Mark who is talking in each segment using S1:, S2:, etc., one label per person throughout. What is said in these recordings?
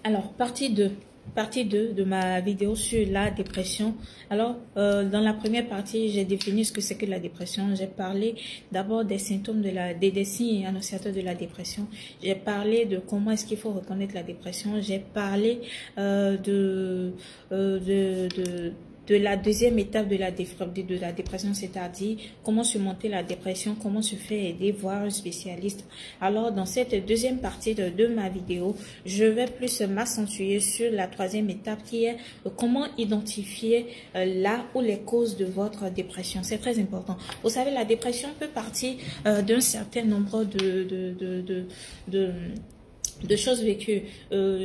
S1: Alors, partie 2 de ma vidéo sur la dépression. Alors, dans la première partie, j'ai défini ce que c'est que la dépression. J'ai parlé d'abord des symptômes des signes annonciateurs de la dépression. J'ai parlé de comment est-ce qu'il faut reconnaître la dépression. J'ai parlé de la deuxième étape de la dépression, c'est-à-dire comment surmonter la dépression, comment se faire aider, voir un spécialiste. Alors, dans cette deuxième partie de ma vidéo, je vais plus m'accentuer sur la troisième étape qui est comment identifier là où les causes de votre dépression. C'est très important. Vous savez, la dépression peut partir d'un certain nombre de choses vécues.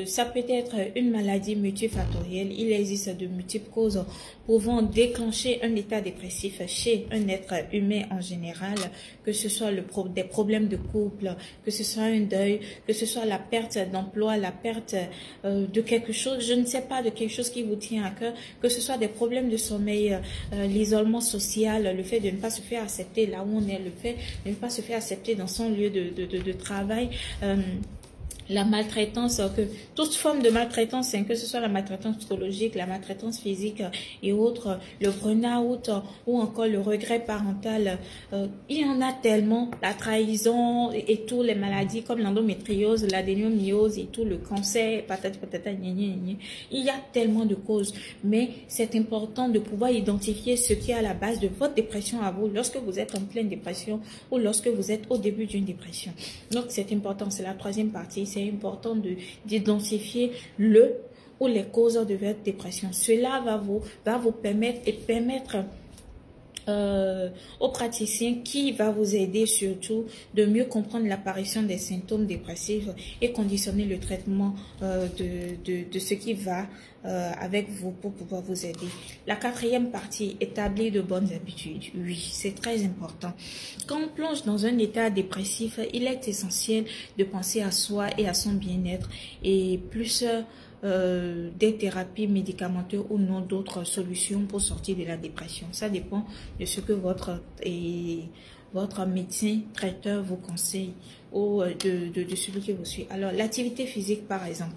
S1: Ça peut être une maladie multifactorielle. Il existe de multiples causes pouvant déclencher un état dépressif chez un être humain en général, que ce soit des problèmes de couple, que ce soit un deuil, que ce soit la perte d'emploi, la perte de quelque chose, je ne sais pas, de quelque chose qui vous tient à cœur, que ce soit des problèmes de sommeil, l'isolement social, le fait de ne pas se faire accepter là où on est, le fait de ne pas se faire accepter dans son lieu de travail, la maltraitance, toute forme de maltraitance, que ce soit la maltraitance psychologique, la maltraitance physique et autres, le burn-out ou encore le regret parental, il y en a tellement, la trahison et toutes les maladies comme l'endométriose, l'adénomyose et tout, le cancer, il y a tellement de causes, mais c'est important de pouvoir identifier ce qui est à la base de votre dépression à vous, lorsque vous êtes en pleine dépression ou lorsque vous êtes au début d'une dépression. Donc c'est important, c'est la troisième partie. C'est important d'identifier le ou les causes de votre dépression. Cela va vous permettre aux praticiens qui va vous aider surtout de mieux comprendre l'apparition des symptômes dépressifs et conditionner le traitement de ce qui va avec vous pour pouvoir vous aider. La quatrième partie, établir de bonnes habitudes. Oui, c'est très important. Quand on plonge dans un état dépressif, il est essentiel de penser à soi et à son bien-être et plus des thérapies médicamenteuses ou non d'autres solutions pour sortir de la dépression. Ça dépend de ce que votre médecin traiteur vous conseille ou de celui qui vous suit. Alors, l'activité physique par exemple.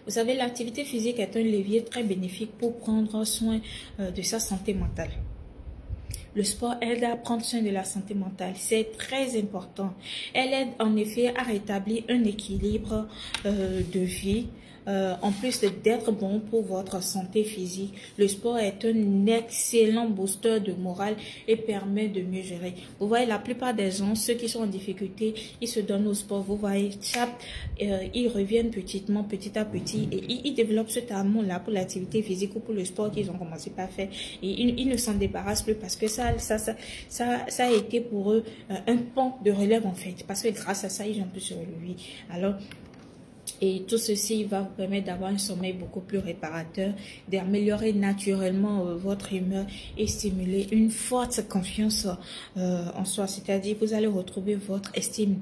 S1: Vous savez, l'activité physique est un levier très bénéfique pour prendre soin de sa santé mentale. Le sport aide à prendre soin de la santé mentale. C'est très important. Elle aide en effet à rétablir un équilibre de vie. En plus d'être bon pour votre santé physique, le sport est un excellent booster de morale et permet de mieux gérer. Vous voyez, la plupart des gens, ceux qui sont en difficulté, ils se donnent au sport. Vous voyez, ils reviennent petit à petit et ils développent cet amour-là pour l'activité physique ou pour le sport qu'ils ont commencé par faire. Et ils ne s'en débarrassent plus parce que ça a été pour eux un pont de relève en fait. Parce que grâce à ça, ils ont pu se relever. Alors, et tout ceci va vous permettre d'avoir un sommeil beaucoup plus réparateur, d'améliorer naturellement votre humeur et stimuler une forte confiance en soi. C'est-à-dire, vous allez retrouver votre estime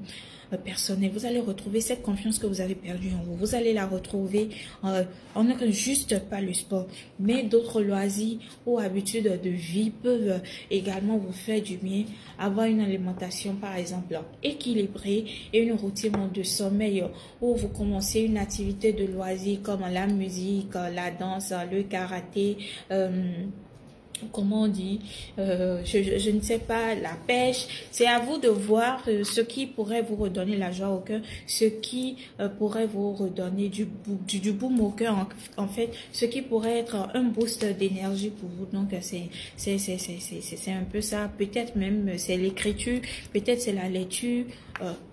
S1: personnelle. Vous allez retrouver cette confiance que vous avez perdue en vous. Vous allez la retrouver en ne juste pas le sport, mais d'autres loisirs ou habitudes de vie peuvent également vous faire du bien. Avoir une alimentation par exemple équilibrée et une routine de sommeil où vous commencez une activité de loisirs comme la musique, la danse, le karaté, comment on dit, je ne sais pas, la pêche. C'est à vous de voir ce qui pourrait vous redonner la joie au cœur, ce qui pourrait vous redonner du baume au cœur, en fait, ce qui pourrait être un boost d'énergie pour vous. Donc c'est un peu ça. Peut-être même c'est l'écriture, peut-être c'est la lecture.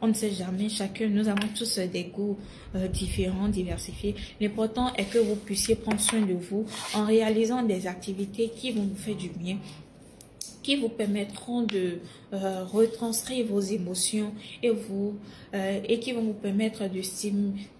S1: On ne sait jamais, chacun, nous avons tous des goûts différents, diversifiés. L'important est que vous puissiez prendre soin de vous en réalisant des activités qui vont vous faire du bien, qui vous permettront de retranscrire vos émotions et qui vont vous permettre de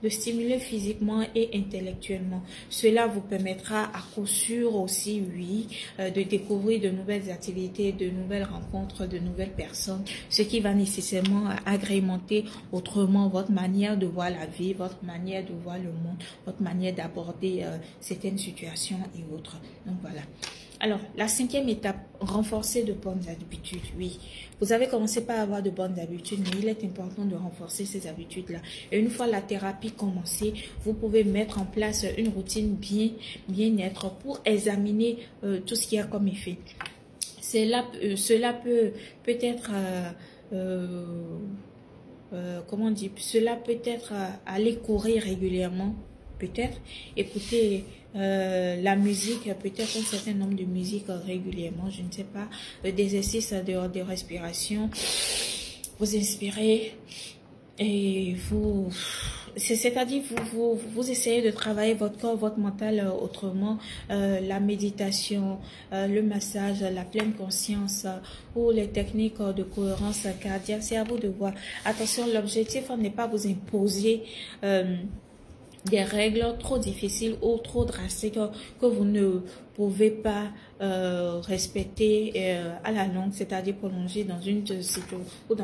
S1: stimuler physiquement et intellectuellement. Cela vous permettra à coup sûr aussi, oui, de découvrir de nouvelles activités, de nouvelles rencontres, de nouvelles personnes, ce qui va nécessairement agrémenter autrement votre manière de voir la vie, votre manière de voir le monde, votre manière d'aborder certaines situations et autres. Donc voilà. Alors, la cinquième étape, renforcer de bonnes habitudes. Oui, vous avez commencé par avoir de bonnes habitudes, mais il est important de renforcer ces habitudes-là. Et une fois la thérapie commencée, vous pouvez mettre en place une routine bien-être pour examiner tout ce qu'il y a comme effet. Cela peut être, comment on dit, cela peut être aller courir régulièrement, peut-être écouter la musique, peut-être un certain nombre de musiques régulièrement, je ne sais pas, des exercices de respiration, vous inspirez et vous, c'est-à-dire vous essayez de travailler votre corps, votre mental autrement, la méditation, le massage, la pleine conscience ou les techniques de cohérence cardiaque, c'est à vous de voir. Attention, l'objectif n'est pas vous imposer des règles trop difficiles ou trop drastiques que vous ne pouvez pas respecter à la longue, c'est-à-dire prolonger dans une situation ou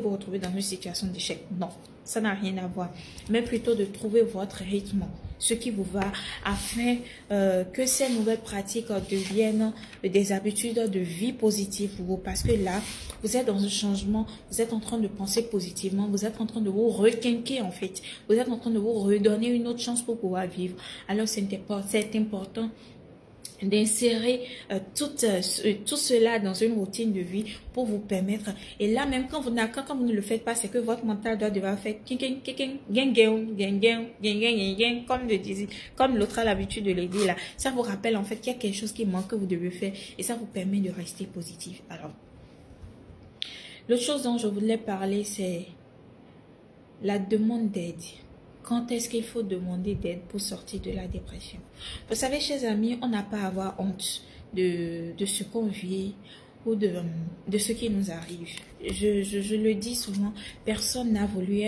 S1: vous retrouver dans une situation d'échec. Non, ça n'a rien à voir, mais plutôt de trouver votre rythme, ce qui vous va, afin que ces nouvelles pratiques deviennent des habitudes de vie positives pour vous, parce que là, vous êtes dans un changement, vous êtes en train de penser positivement, vous êtes en train de vous requinquer en fait, vous êtes en train de vous redonner une autre chance pour pouvoir vivre. Alors c'est important d'insérer tout cela dans une routine de vie pour vous permettre, et là même quand vous ne le faites pas, c'est que votre mental doit devoir faire comme l'autre a l'habitude de le dire là. Ça vous rappelle en fait qu'il y a quelque chose qui manque que vous devez faire, et ça vous permet de rester positif. Alors, l'autre chose dont je voulais parler, c'est la demande d'aide. Quand est-ce qu'il faut demander d'aide pour sortir de la dépression? Vous savez, chers amis, on n'a pas à avoir honte de ce qu'on vit ou de ce qui nous arrive. Je le dis souvent, personne n'a voulu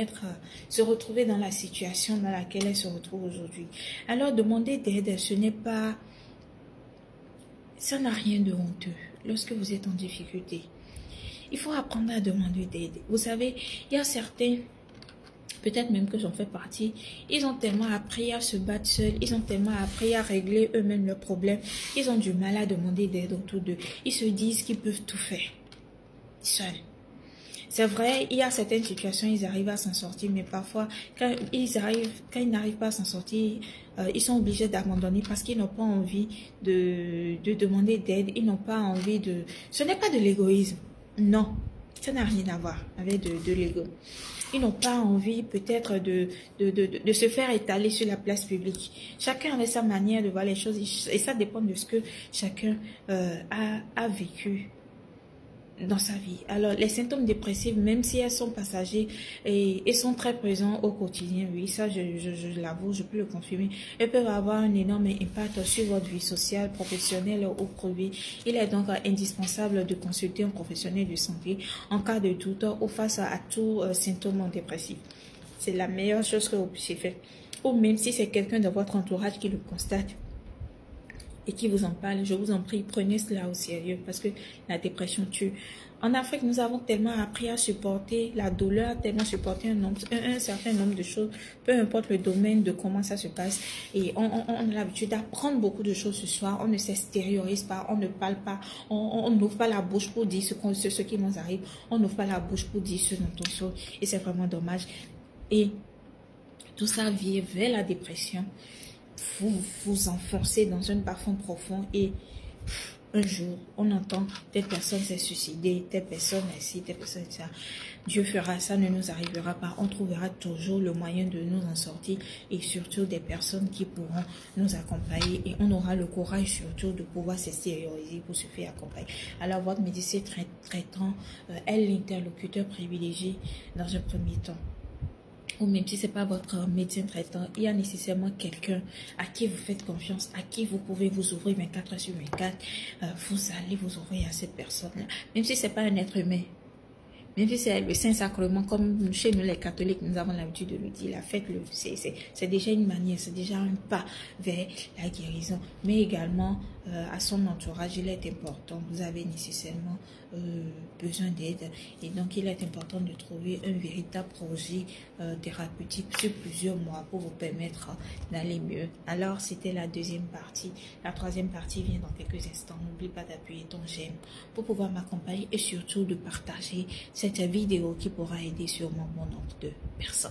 S1: se retrouver dans la situation dans laquelle elle se retrouve aujourd'hui. Alors, demander d'aide, ça n'a rien de honteux lorsque vous êtes en difficulté. Il faut apprendre à demander d'aide. Vous savez, il y a certains, peut-être même que j'en fais partie, ils ont tellement appris à se battre seuls, ils ont tellement appris à régler eux-mêmes leurs problèmes, ils ont du mal à demander d'aide autour d'eux. Ils se disent qu'ils peuvent tout faire seuls. C'est vrai, il y a certaines situations, ils arrivent à s'en sortir, mais parfois, quand ils n'arrivent pas à s'en sortir, ils sont obligés d'abandonner parce qu'ils n'ont pas envie de demander d'aide, ils n'ont pas envie de... Ce n'est pas de l'égoïsme, non, ça n'a rien à voir avec de l'ego. Ils n'ont pas envie peut-être de se faire étaler sur la place publique. Chacun avait sa manière de voir les choses et ça dépend de ce que chacun a vécu dans sa vie. Alors, les symptômes dépressifs, même si elles sont passagers et sont très présents au quotidien, oui, ça, je l'avoue, je peux le confirmer, elles peuvent avoir un énorme impact sur votre vie sociale, professionnelle ou privée. Il est donc indispensable de consulter un professionnel de santé en cas de doute ou face à tout symptôme dépressif. C'est la meilleure chose que vous puissiez faire. Ou même si c'est quelqu'un de votre entourage qui le constate et qui vous en parle, je vous en prie, prenez cela au sérieux parce que la dépression tue. En Afrique, nous avons tellement appris à supporter la douleur, tellement supporter un certain nombre de choses, peu importe le domaine de comment ça se passe. Et on a l'habitude d'apprendre beaucoup de choses ce soir. On ne s'extériorise pas, on ne parle pas, on n'ouvre pas la bouche pour dire ce qui nous arrive. On n'ouvre pas la bouche pour dire ce dont on souffre. Et c'est vraiment dommage. Et tout ça vient vers la dépression. Vous vous enfoncez dans un bas-fond profond et un jour, on entend telle personne s'est suicidée, telle personne est ci, telle personne est ça. Dieu fera, ça ne nous arrivera pas. On trouvera toujours le moyen de nous en sortir et surtout des personnes qui pourront nous accompagner et on aura le courage surtout de pouvoir s'extérioriser pour se faire accompagner. Alors votre médecin traitant est l'interlocuteur privilégié dans un premier temps. Ou même si ce n'est pas votre médecin traitant, il y a nécessairement quelqu'un à qui vous faites confiance, à qui vous pouvez vous ouvrir 24 heures sur 24. Vous allez vous ouvrir à cette personne-là. Même si ce n'est pas un être humain, Même si c'est le Saint-Sacrement, comme chez nous les catholiques, nous avons l'habitude de le dire, la fête, c'est déjà une manière, c'est déjà un pas vers la guérison. Mais également, à son entourage, il est important, vous avez nécessairement besoin d'aide. Et donc, il est important de trouver un véritable projet thérapeutique sur plusieurs mois pour vous permettre d'aller mieux. Alors, c'était la deuxième partie. La troisième partie vient dans quelques instants. N'oublie pas d'appuyer ton j'aime pour pouvoir m'accompagner et surtout de partager cette vidéo qui pourra aider sûrement bon nombre de personnes.